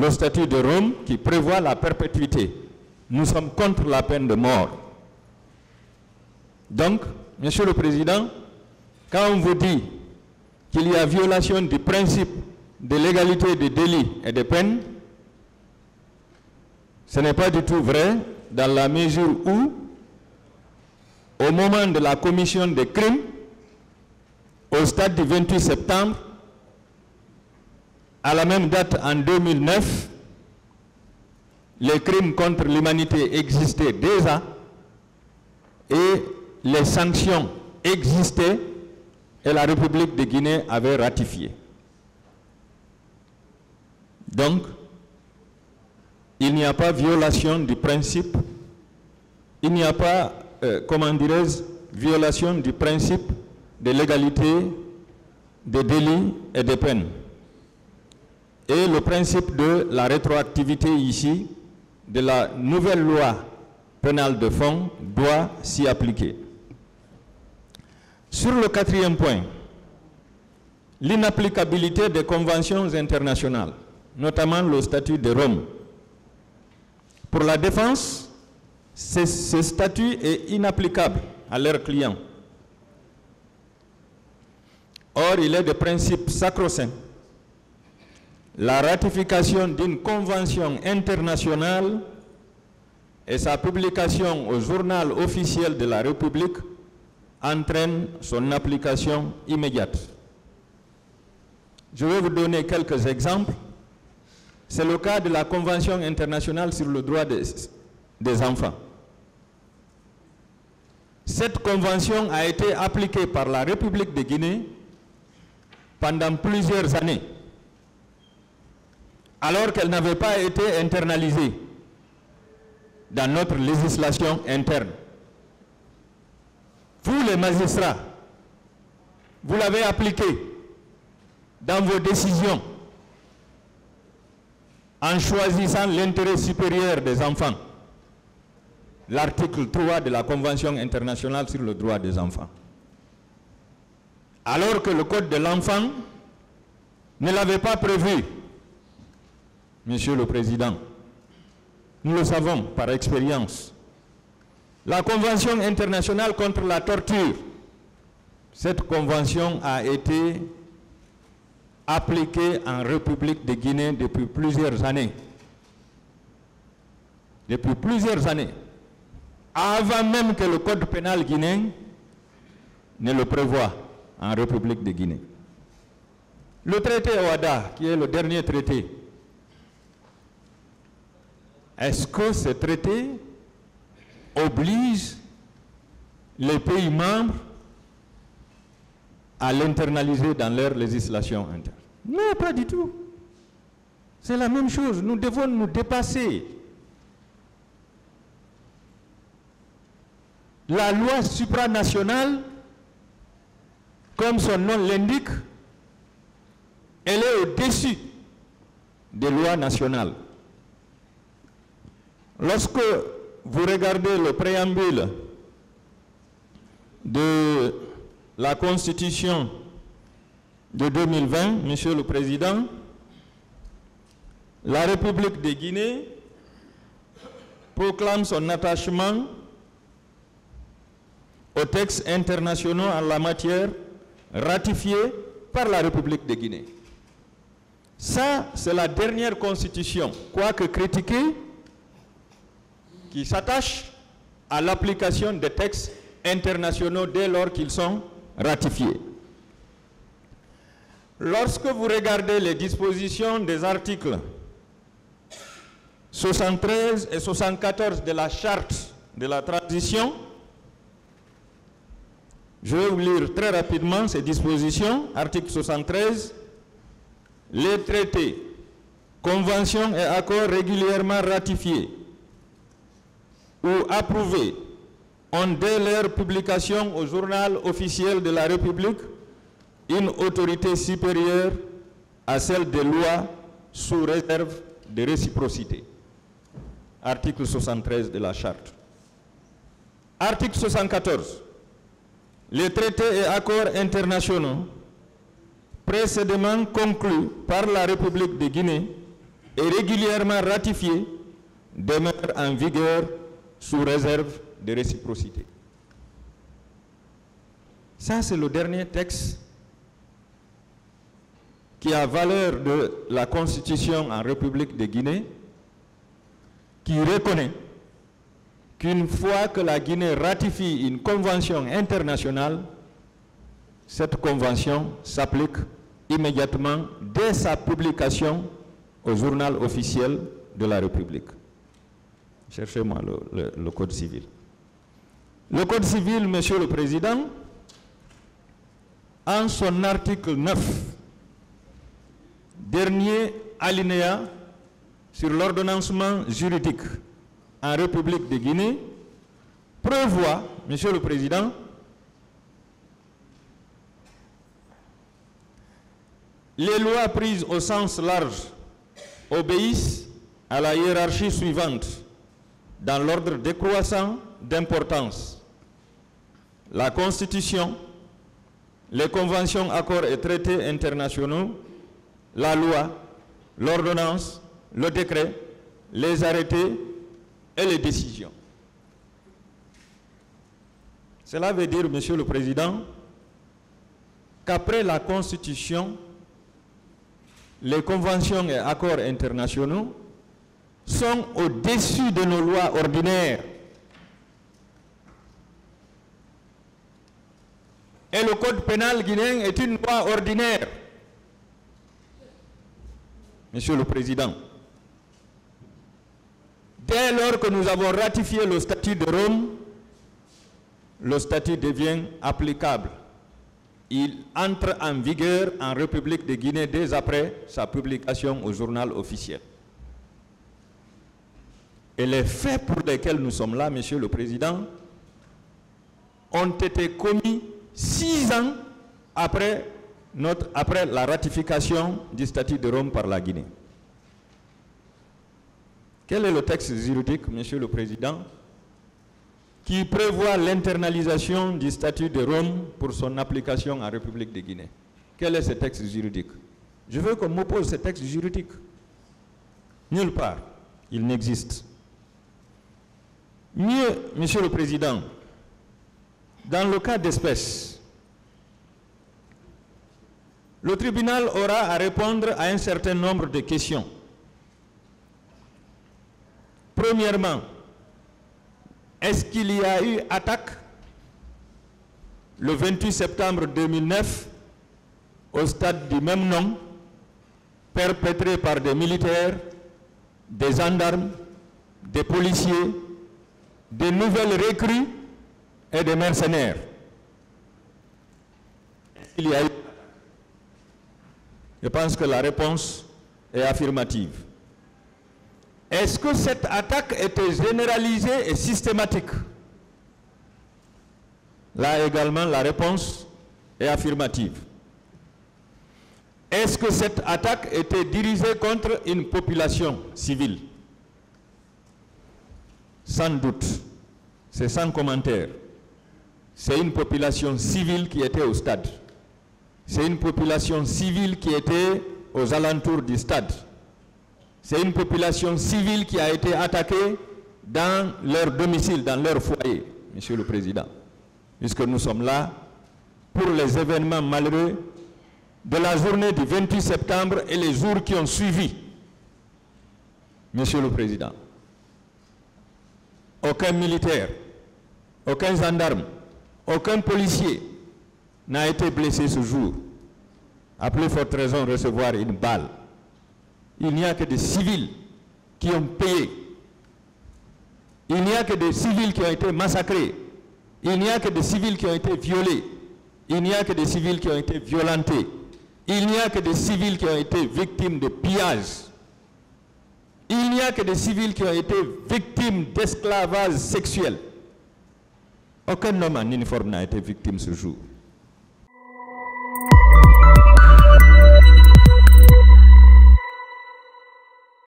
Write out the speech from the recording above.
le statut de Rome qui prévoit la perpétuité. Nous sommes contre la peine de mort. Donc, Monsieur le Président, quand on vous dit qu'il y a violation du principe de l'égalité des délits et des peines, ce n'est pas du tout vrai dans la mesure où, au moment de la commission des crimes, au stade du 28 septembre, à la même date en 2009, les crimes contre l'humanité existaient déjà et les sanctions existaient et la République de Guinée avait ratifié. Donc, il n'y a pas violation du principe, il n'y a pas, comment dirais-je, violation du principe de l'égalité des délits et des peines. Et le principe de la rétroactivité ici, de la nouvelle loi pénale de fond, doit s'y appliquer. Sur le quatrième point, l'inapplicabilité des conventions internationales, notamment le statut de Rome. Pour la défense, ce statut est inapplicable à leurs clients. Or, il est de principe sacro-saint. La ratification d'une convention internationale et sa publication au journal officiel de la République entraîne son application immédiate. Je vais vous donner quelques exemples. C'est le cas de la Convention internationale sur le droit des enfants. Cette convention a été appliquée par la République de Guinée pendant plusieurs années, alors qu'elle n'avait pas été internalisée dans notre législation interne. Vous, les magistrats, vous l'avez appliquée dans vos décisions en choisissant l'intérêt supérieur des enfants. L'article 3 de la Convention internationale sur le droit des enfants. Alors que le Code de l'enfant ne l'avait pas prévu. Monsieur le Président, nous le savons par expérience. La Convention internationale contre la torture, cette convention a été appliquée en République de Guinée depuis plusieurs années. Depuis plusieurs années. Avant même que le Code pénal guinéen ne le prévoie en République de Guinée. Le traité OHADA, qui est le dernier traité, est-ce que ce traité oblige les pays membres à l'internaliser dans leur législation interne? Non, pas du tout. C'est la même chose. Nous devons nous dépasser. La loi supranationale, comme son nom l'indique, elle est au-dessus des lois nationales. Lorsque vous regardez le préambule de la Constitution de 2020, Monsieur le Président, la République de Guinée proclame son attachement aux textes internationaux en la matière ratifiés par la République de Guinée. Ça, c'est la dernière constitution, quoique critiquée, qui s'attache à l'application des textes internationaux dès lors qu'ils sont ratifiés. Lorsque vous regardez les dispositions des articles 73 et 74 de la Charte de la transition, je vais vous lire très rapidement ces dispositions. Article 73, les traités, conventions et accords régulièrement ratifiés ou approuvés ont dès leur publication au journal officiel de la République une autorité supérieure à celle des lois sous réserve de réciprocité. Article 73 de la Charte. Article 74. Les traités et accords internationaux précédemment conclus par la République de Guinée et régulièrement ratifiés demeurent en vigueur sous réserve de réciprocité. Ça, c'est le dernier texte qui a valeur de la Constitution en République de Guinée, qui reconnaît qu'une fois que la Guinée ratifie une convention internationale, cette convention s'applique immédiatement dès sa publication au journal officiel de la République. Cherchez-moi le Code civil. Le Code civil, Monsieur le Président, en son article 9, dernier alinéa sur l'ordonnancement juridique en République de Guinée, prévoit, Monsieur le Président, les lois prises au sens large obéissent à la hiérarchie suivante dans l'ordre décroissant d'importance: la Constitution, les conventions, accords et traités internationaux, la loi, l'ordonnance, le décret, les arrêtés et les décisions. Cela veut dire, Monsieur le Président, qu'après la Constitution, les conventions et accords internationaux sont au-dessus de nos lois ordinaires. Et le Code pénal guinéen est une loi ordinaire. Monsieur le Président, dès lors que nous avons ratifié le statut de Rome, le statut devient applicable. Il entre en vigueur en République de Guinée dès après sa publication au journal officiel. Et les faits pour lesquels nous sommes là, Monsieur le Président, ont été commis 6 ans après la ratification du statut de Rome par la Guinée. Quel est le texte juridique, Monsieur le Président, qui prévoit l'internalisation du statut de Rome pour son application en République de Guinée? Quel est ce texte juridique? Je veux qu'on m'oppose ce texte juridique. Nulle part, il n'existe. Mieux, Monsieur le Président, dans le cas d'espèce, le tribunal aura à répondre à un certain nombre de questions. Premièrement, est-ce qu'il y a eu attaque le 28 septembre 2009 au stade du même nom, perpétrée par des militaires, des gendarmes, des policiers, des nouvelles recrues et des mercenaires? Est-ce qu'il y a eu? Je pense que la réponse est affirmative. Est-ce que cette attaque était généralisée et systématique? Là également, la réponse est affirmative. Est-ce que cette attaque était dirigée contre une population civile? Sans doute, c'est sans commentaire. C'est une population civile qui était au stade. C'est une population civile qui était aux alentours du stade. C'est une population civile qui a été attaquée dans leur domicile, dans leur foyer, Monsieur le Président. Puisque nous sommes là pour les événements malheureux de la journée du 28 septembre et les jours qui ont suivi. Monsieur le Président, aucun militaire, aucun gendarme, aucun policier n'a été blessé ce jour, à plus forte raison recevoir une balle. Il n'y a que des civils qui ont payé. Il n'y a que des civils qui ont été massacrés. Il n'y a que des civils qui ont été violés. Il n'y a que des civils qui ont été violentés. Il n'y a que des civils qui ont été victimes de pillages. Il n'y a que des civils qui ont été victimes d'esclavage sexuel. Aucun homme en uniforme n'a été victime ce jour.